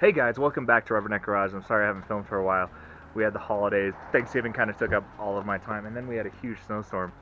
Hey guys, welcome back to Rubberneck Garage. I'm sorry I haven't filmed for a while. We had the holidays. Thanksgiving kind of took up all of my time, and then we had a huge snowstorm.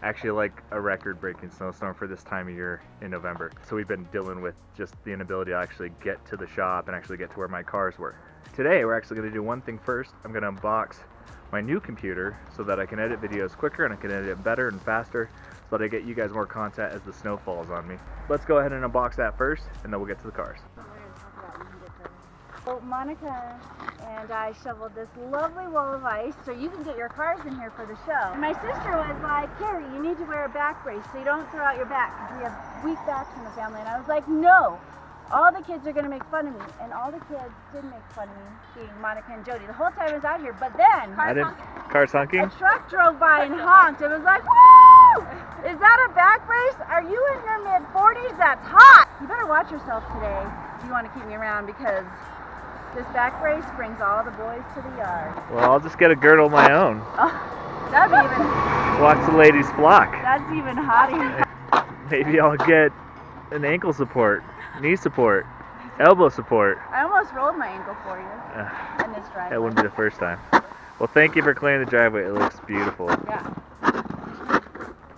Actually, like a record-breaking snowstorm for this time of year in November. So we've been dealing with just the inability to actually get to the shop and actually get to where my cars were. Today, we're actually going to do one thing first. I'm going to unbox my new computer so that I can edit videos quicker and I can edit it better and faster so that I get you guys more content as the snow falls on me. Let's go ahead and unbox that first, and then we'll get to the cars. So Monica and I shoveled this lovely wall of ice so you can get your cars in here for the show. And my sister was like, Carrie, you need to wear a back brace so you don't throw out your back because we have weak backs in the family. And I was like, no, all the kids are going to make fun of me. And all the kids did make fun of me, being Monica and Jody, the whole time I was out here. But then Cars honking? A truck drove by and honked. It was like, woo! Is that a back brace? Are you in your mid-40s? That's hot! You better watch yourself today if you want to keep me around because this back brace brings all the boys to the yard. Well, I'll just get a girdle of my own. Oh, that'd be even... Watch the ladies flock. That's even hotter. Maybe I'll get an ankle support, knee support, elbow support. I almost rolled my ankle for you in this driveway. That wouldn't be the first time. Well, thank you for clearing the driveway. It looks beautiful. Yeah.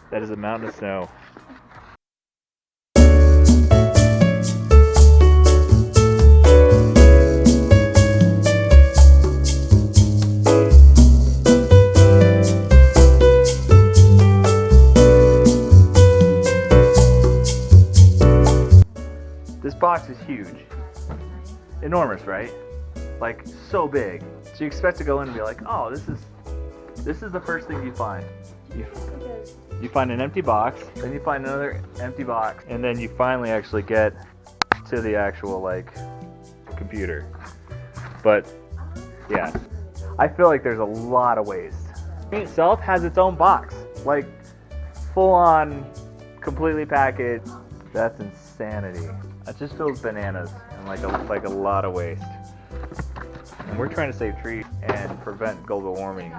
That is a mountain of snow. This box is huge. Enormous, right? Like, so big. So you expect to go in and be like, oh, this is the first thing you find. You find an empty box, then you find another empty box, and then you finally actually get to the actual, like, computer. But, yeah. I feel like there's a lot of waste. It itself has its own box. Like, full on, completely packaged. That's insanity. That just feels bananas and like a lot of waste. And we're trying to save trees and prevent global warming.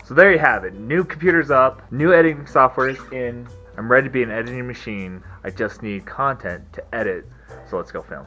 So there you have it. New computer's up, new editing software is in. I'm ready to be an editing machine. I just need content to edit. So let's go film.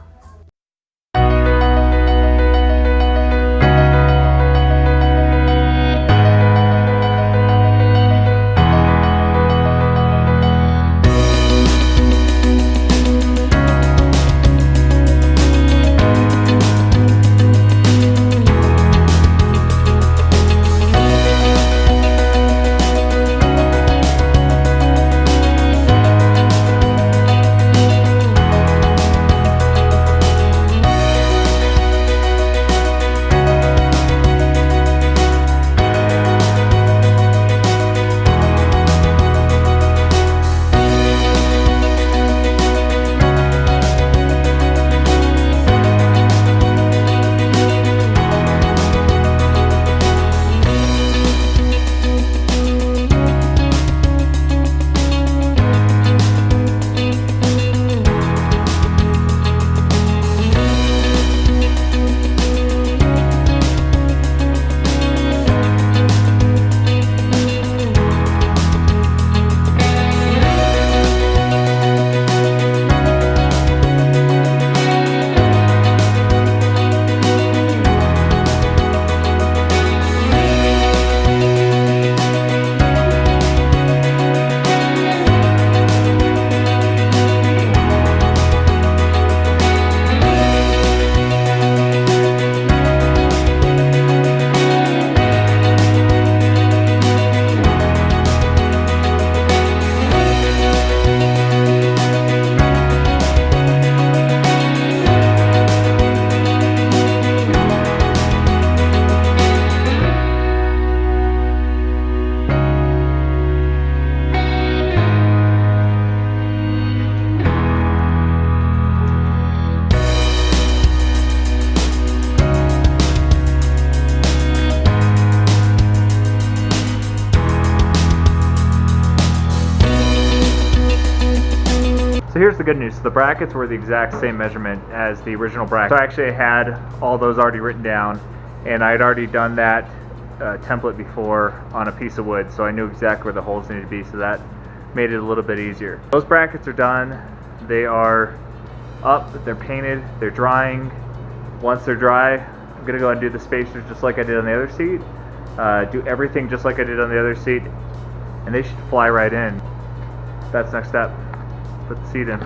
So here's the good news. The brackets were the exact same measurement as the original bracket. So I actually had all those already written down, and I had already done that template before on a piece of wood, so I knew exactly where the holes needed to be, so that made it a little bit easier. Those brackets are done. They are up, they're painted, they're drying. Once they're dry, I'm going to go and do the spacers just like I did on the other seat. Do everything just like I did on the other seat, and they should fly right in. That's next step. Put the seat in.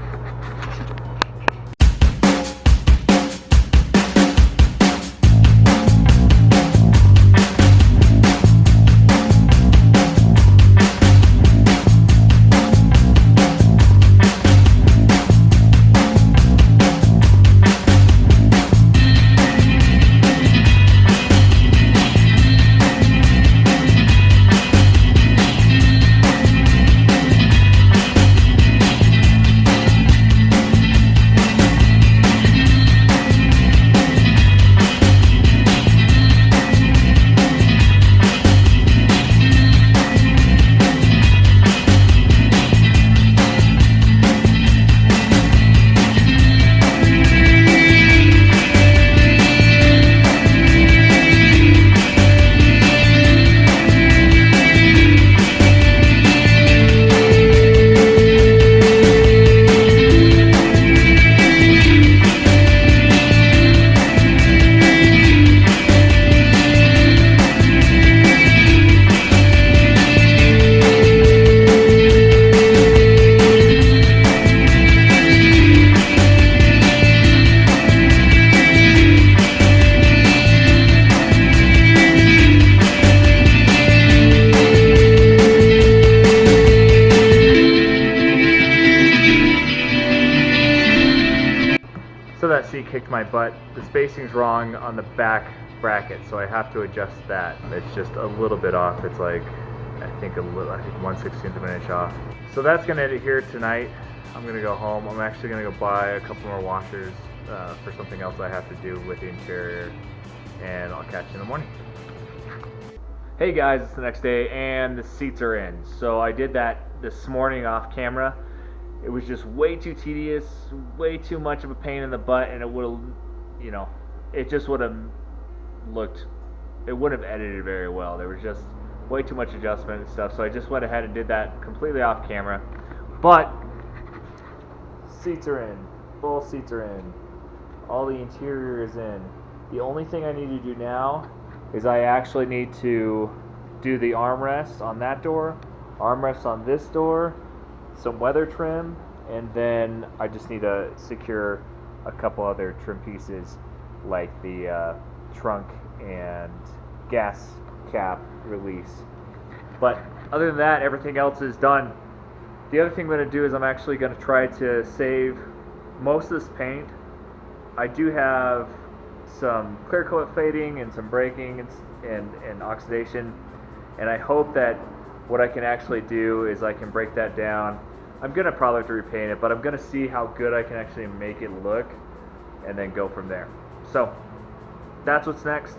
So that seat kicked my butt. The spacing's wrong on the back bracket, so I have to adjust that. It's just a little bit off. It's like, I think 1/16 of an inch off. So that's gonna end it here tonight. I'm gonna go home. I'm actually gonna go buy a couple more washers for something else I have to do with the interior, and I'll catch you in the morning. Hey guys, it's the next day and the seats are in. So I did that this morning off camera. It was just way too tedious, way too much of a pain in the butt, and it would have, you know, it just would have looked, it wouldn't have edited very well. There was just way too much adjustment and stuff, so I just went ahead and did that completely off camera. But seats are in, both seats are in, all the interior is in. The only thing I need to do now is I actually need to do the armrests on that door, armrests on this door, some weather trim, and then I just need to secure a couple other trim pieces like the trunk and gas cap release. But other than that, everything else is done. The other thing I'm going to do is I'm actually going to try to save most of this paint. I do have some clear coat fading and some breaking and oxidation, and I hope that what I can actually do is I can break that down. I'm going to probably have to repaint it, but I'm going to see how good I can actually make it look and then go from there. So that's what's next.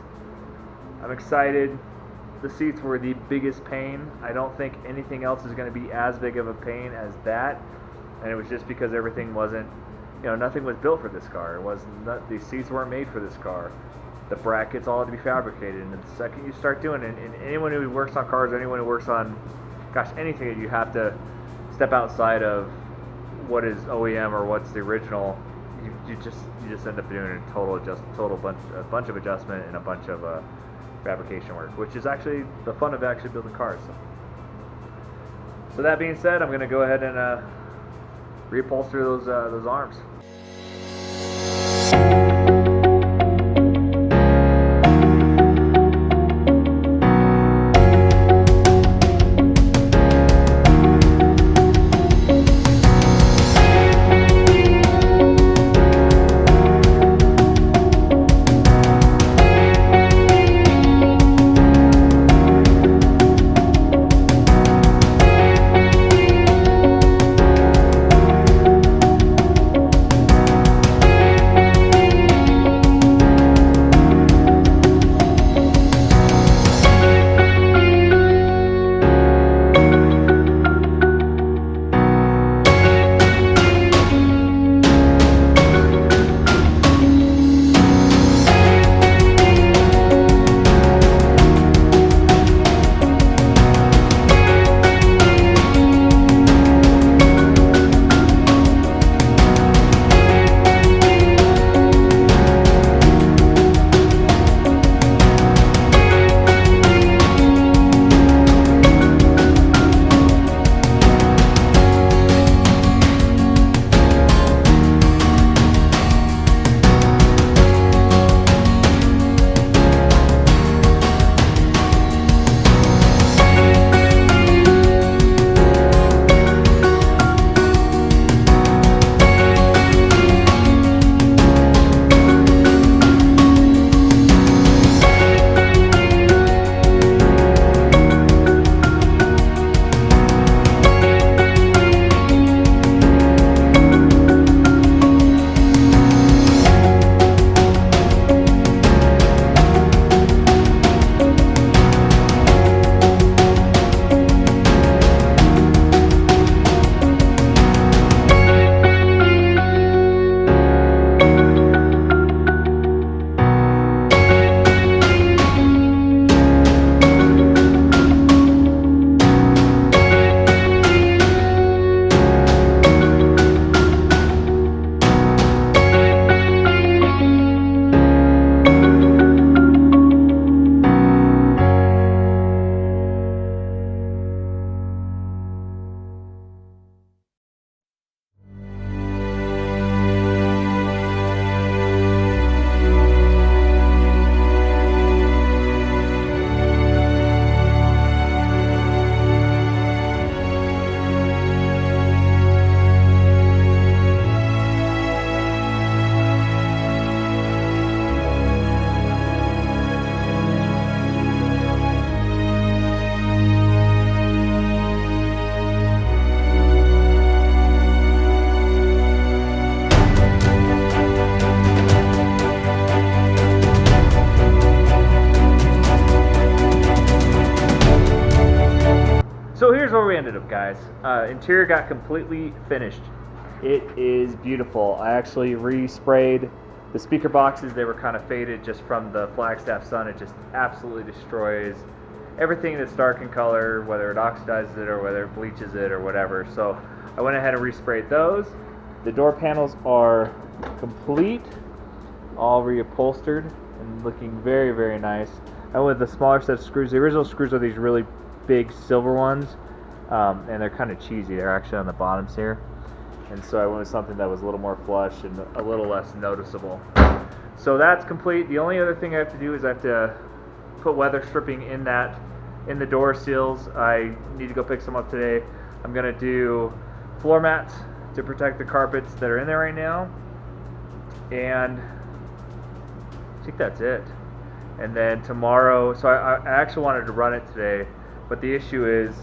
I'm excited. The seats were the biggest pain. I don't think anything else is going to be as big of a pain as that, and it was just because everything wasn't, you know, nothing was built for this car. It was not, these seats weren't made for this car. The brackets all had to be fabricated, and the second you start doing it, and anyone who works on cars, or anyone who works on, gosh, anything, you have to step outside of what is OEM or what's the original. You just end up doing a bunch of adjustment and a bunch of fabrication work, which is actually the fun of actually building cars. So that being said, I'm going to go ahead and reupholster those arms. we ended up, guys. Interior got completely finished. It is beautiful. I actually resprayed the speaker boxes. They were kind of faded just from the Flagstaff sun. It just absolutely destroys everything that's dark in color, whether it oxidizes it or whether it bleaches it or whatever. So I went ahead and resprayed those. The door panels are complete, all reupholstered and looking very, very nice. I went with the smaller set of screws. The original screws are these really big silver ones, and they're kind of cheesy. They're actually on the bottoms here. And so I went with something that was a little more flush and a little less noticeable. So that's complete. The only other thing I have to do is I have to put weather stripping in the door seals. I need to go pick some up today. I'm going to do floor mats to protect the carpets that are in there right now. And I think that's it. And then tomorrow, so I actually wanted to run it today, but the issue is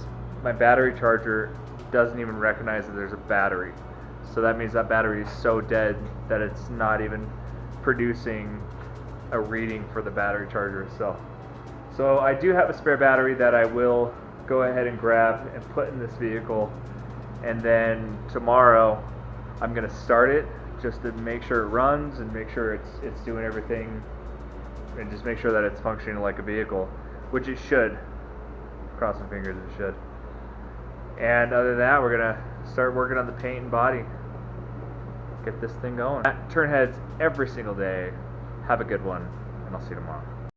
my battery charger doesn't even recognize that there's a battery. So that means that battery is so dead that it's not even producing a reading for the battery charger itself. So I do have a spare battery that I will go ahead and grab and put in this vehicle, and then tomorrow I'm going to start it just to make sure it runs and make sure it's doing everything, and just make sure that it's functioning like a vehicle, which it should. Cross my fingers, it should. And other than that, we're going to start working on the paint and body. Get this thing going. Turn heads every single day. Have a good one, and I'll see you tomorrow.